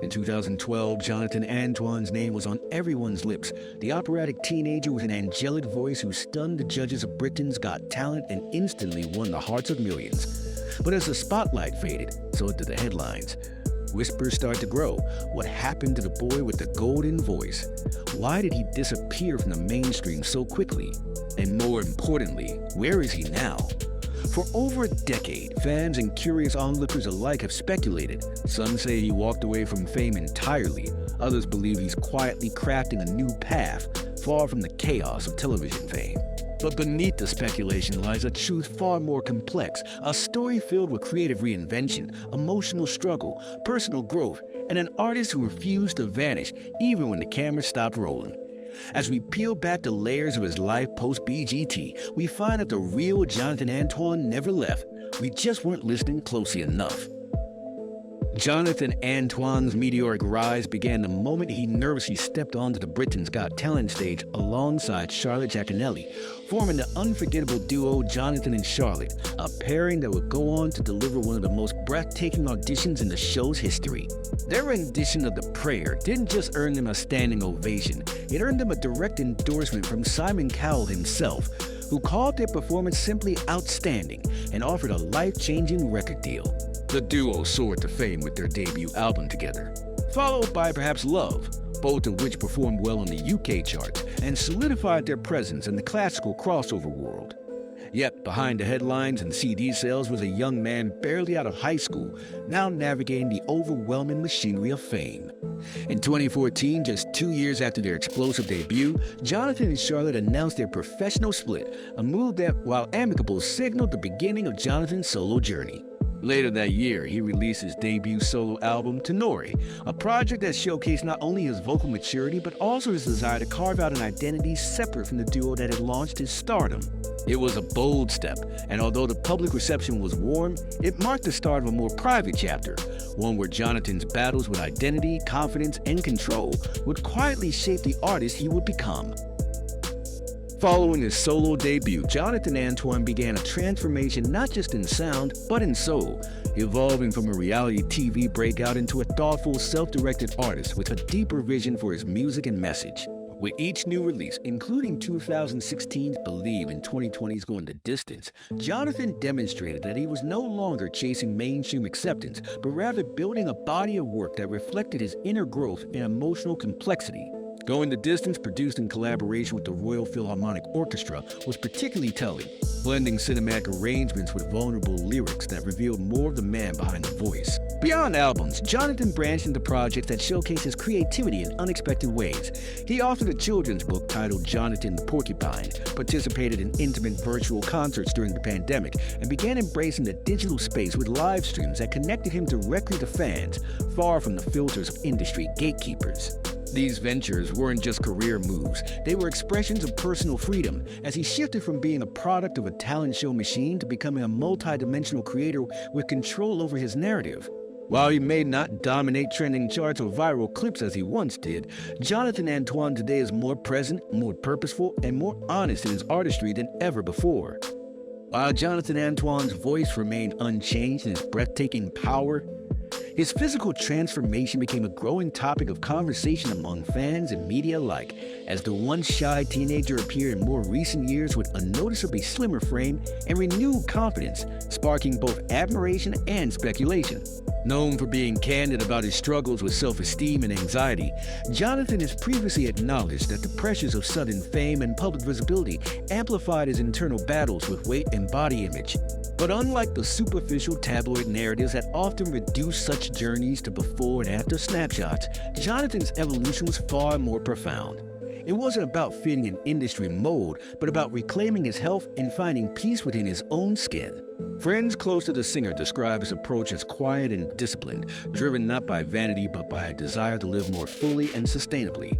In 2012, Jonathan Antoine's name was on everyone's lips. The operatic teenager with an angelic voice who stunned the judges of Britain's Got Talent and instantly won the hearts of millions. But as the spotlight faded, so did the headlines. Whispers started to grow. What happened to the boy with the golden voice? Why did he disappear from the mainstream so quickly? And more importantly, where is he now? For over a decade, fans and curious onlookers alike have speculated. Some say he walked away from fame entirely. Others believe he's quietly crafting a new path, far from the chaos of television fame. But beneath the speculation lies a truth far more complex, a story filled with creative reinvention, emotional struggle, personal growth, and an artist who refused to vanish even when the camera stopped rolling. As we peel back the layers of his life post-BGT, we find that the real Jonathan Antoine never left. We just weren't listening closely enough. Jonathan Antoine's meteoric rise began the moment he nervously stepped onto the Britain's Got Talent stage alongside Charlotte Jaconelli, forming the unforgettable duo Jonathan and Charlotte, a pairing that would go on to deliver one of the most breathtaking auditions in the show's history. Their rendition of The Prayer didn't just earn them a standing ovation, it earned them a direct endorsement from Simon Cowell himself, who called their performance simply outstanding and offered a life-changing record deal. The duo soared to fame with their debut album together, followed by perhaps Love, both of which performed well on the UK charts and solidified their presence in the classical crossover world. Yet behind the headlines and CD sales was a young man barely out of high school, now navigating the overwhelming machinery of fame. In 2014, just 2 years after their explosive debut, Jonathan and Charlotte announced their professional split, a move that, while amicable, signaled the beginning of Jonathan's solo journey. Later that year, he released his debut solo album, Tenore, a project that showcased not only his vocal maturity, but also his desire to carve out an identity separate from the duo that had launched his stardom. It was a bold step, and although the public reception was warm, it marked the start of a more private chapter, one where Jonathan's battles with identity, confidence, and control would quietly shape the artist he would become. Following his solo debut, Jonathan Antoine began a transformation not just in sound, but in soul, evolving from a reality TV breakout into a thoughtful, self-directed artist with a deeper vision for his music and message. With each new release, including 2016's Believe and 2020's Going the Distance, Jonathan demonstrated that he was no longer chasing mainstream acceptance, but rather building a body of work that reflected his inner growth and emotional complexity. Going the Distance, produced in collaboration with the Royal Philharmonic Orchestra, was particularly telling, blending cinematic arrangements with vulnerable lyrics that revealed more of the man behind the voice. Beyond albums, Jonathan branched into projects that showcased his creativity in unexpected ways. He authored a children's book titled Jonathan the Porcupine, participated in intimate virtual concerts during the pandemic, and began embracing the digital space with live streams that connected him directly to fans, far from the filters of industry gatekeepers. These ventures weren't just career moves, they were expressions of personal freedom, as he shifted from being a product of a talent show machine to becoming a multi-dimensional creator with control over his narrative. While he may not dominate trending charts or viral clips as he once did, Jonathan Antoine today is more present, more purposeful, and more honest in his artistry than ever before. While Jonathan Antoine's voice remained unchanged in its breathtaking power, his physical transformation became a growing topic of conversation among fans and media alike, as the once shy teenager appeared in more recent years with a noticeably slimmer frame and renewed confidence, sparking both admiration and speculation. Known for being candid about his struggles with self-esteem and anxiety, Jonathan has previously acknowledged that the pressures of sudden fame and public visibility amplified his internal battles with weight and body image. But unlike the superficial tabloid narratives that often reduce such journeys to before and after snapshots, Jonathan's evolution was far more profound. It wasn't about fitting an industry mold, but about reclaiming his health and finding peace within his own skin. Friends close to the singer describe his approach as quiet and disciplined, driven not by vanity but by a desire to live more fully and sustainably.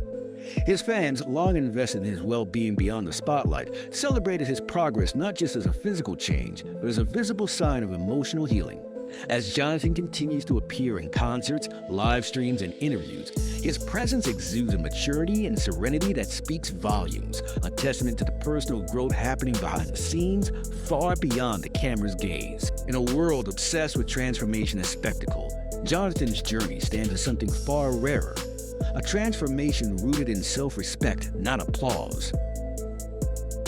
His fans, long invested in his well-being beyond the spotlight, celebrated his progress not just as a physical change, but as a visible sign of emotional healing. As Jonathan continues to appear in concerts, live streams, and interviews, his presence exudes a maturity and serenity that speaks volumes, a testament to the personal growth happening behind the scenes, far beyond the camera's gaze. In a world obsessed with transformation and spectacle, Jonathan's journey stands as something far rarer, a transformation rooted in self-respect, not applause.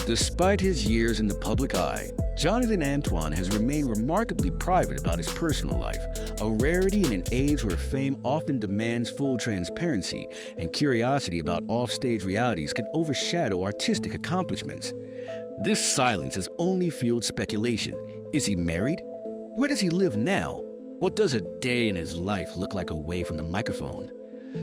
Despite his years in the public eye, Jonathan Antoine has remained remarkably private about his personal life, a rarity in an age where fame often demands full transparency and curiosity about offstage realities can overshadow artistic accomplishments. This silence has only fueled speculation. Is he married? Where does he live now? What does a day in his life look like away from the microphone?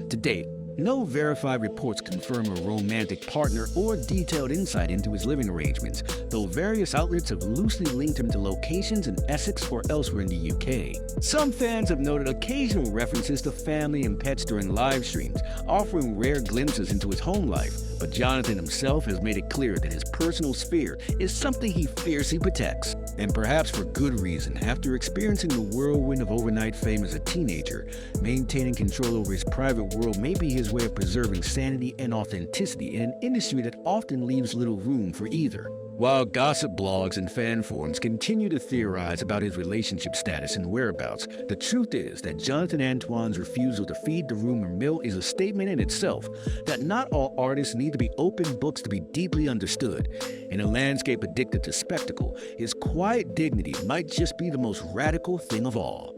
To date, no verified reports confirm a romantic partner or detailed insight into his living arrangements, though various outlets have loosely linked him to locations in Essex or elsewhere in the UK. Some fans have noted occasional references to family and pets during live streams, offering rare glimpses into his home life, but Jonathan himself has made it clear that his personal sphere is something he fiercely protects. And perhaps for good reason. After experiencing the whirlwind of overnight fame as a teenager, maintaining control over his private world may be his way of preserving sanity and authenticity in an industry that often leaves little room for either. While gossip blogs and fan forums continue to theorize about his relationship status and whereabouts, the truth is that Jonathan Antoine's refusal to feed the rumor mill is a statement in itself that not all artists need to be open books to be deeply understood. In a landscape addicted to spectacle, his quiet dignity might just be the most radical thing of all.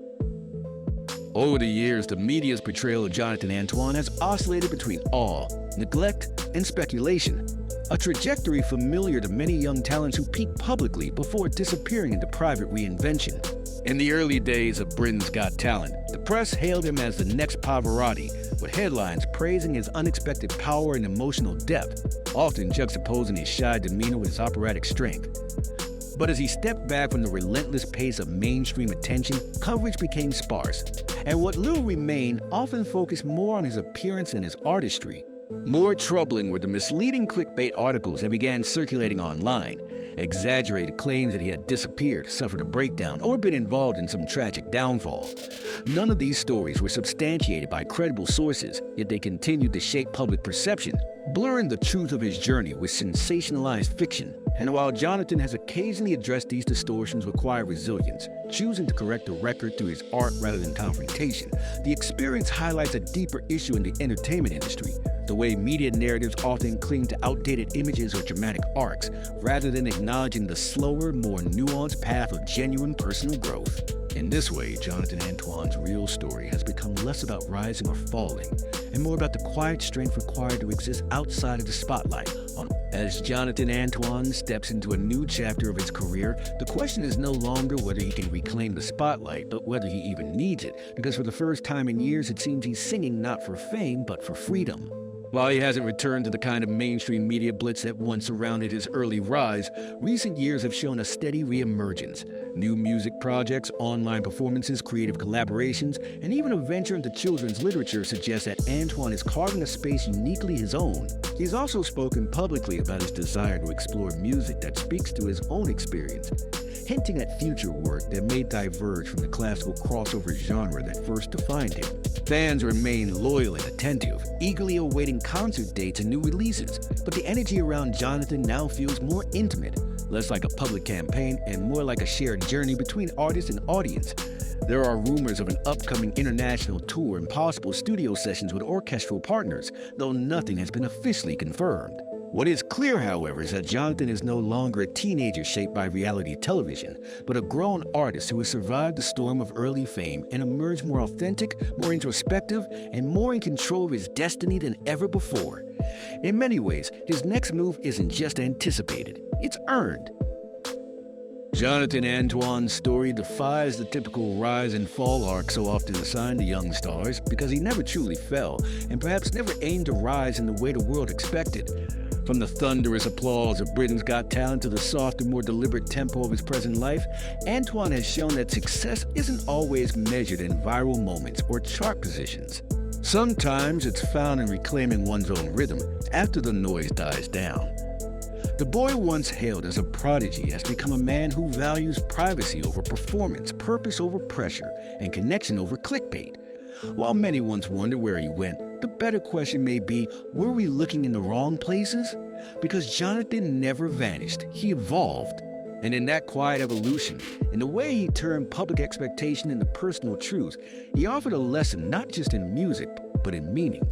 Over the years, the media's portrayal of Jonathan Antoine has oscillated between awe, neglect, and speculation, a trajectory familiar to many young talents who peak publicly before disappearing into private reinvention. In the early days of Britain's Got Talent, the press hailed him as the next Pavarotti, with headlines praising his unexpected power and emotional depth, often juxtaposing his shy demeanor with his operatic strength. But as he stepped back from the relentless pace of mainstream attention, coverage became sparse, and what little remained often focused more on his appearance and his artistry. More troubling were the misleading clickbait articles that began circulating online, exaggerated claims that he had disappeared, suffered a breakdown, or been involved in some tragic downfall. None of these stories were substantiated by credible sources, yet they continued to shape public perception, blurring the truth of his journey with sensationalized fiction. And while Jonathan has occasionally addressed these distortions with quiet resilience, choosing to correct the record through his art rather than confrontation, the experience highlights a deeper issue in the entertainment industry, the way media narratives often cling to outdated images or dramatic arcs, rather than acknowledging the slower, more nuanced path of genuine personal growth. In this way, Jonathan Antoine's real story has become less about rising or falling, and more about the quiet strength required to exist outside of the spotlight. As Jonathan Antoine steps into a new chapter of his career, the question is no longer whether he can reclaim the spotlight, but whether he even needs it, because for the first time in years it seems he's singing not for fame, but for freedom. While he hasn't returned to the kind of mainstream media blitz that once surrounded his early rise, recent years have shown a steady reemergence. New music projects, online performances, creative collaborations, and even a venture into children's literature suggest that Antoine is carving a space uniquely his own. He's also spoken publicly about his desire to explore music that speaks to his own experience, hinting at future work that may diverge from the classical crossover genre that first defined him. Fans remain loyal and attentive, eagerly awaiting concert dates and new releases, but the energy around Jonathan now feels more intimate, less like a public campaign and more like a shared journey between artist and audience. There are rumors of an upcoming international tour and possible studio sessions with orchestral partners, though nothing has been officially confirmed. What is clear, however, is that Jonathan is no longer a teenager shaped by reality television, but a grown artist who has survived the storm of early fame and emerged more authentic, more introspective, and more in control of his destiny than ever before. In many ways, his next move isn't just anticipated, it's earned. Jonathan Antoine's story defies the typical rise and fall arc so often assigned to young stars, because he never truly fell, and perhaps never aimed to rise in the way the world expected. From the thunderous applause of Britain's Got Talent to the softer, more deliberate tempo of his present life, Antoine has shown that success isn't always measured in viral moments or chart positions. Sometimes it's found in reclaiming one's own rhythm after the noise dies down. The boy once hailed as a prodigy has become a man who values privacy over performance, purpose over pressure, and connection over clickbait. While many once wondered where he went, the better question may be, were we looking in the wrong places? Because Jonathan never vanished, he evolved. And in that quiet evolution, in the way he turned public expectation into personal truths, he offered a lesson not just in music, but in meaning.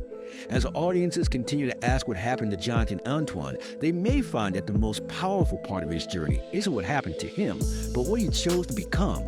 As audiences continue to ask what happened to Jonathan Antoine, they may find that the most powerful part of his journey isn't what happened to him, but what he chose to become.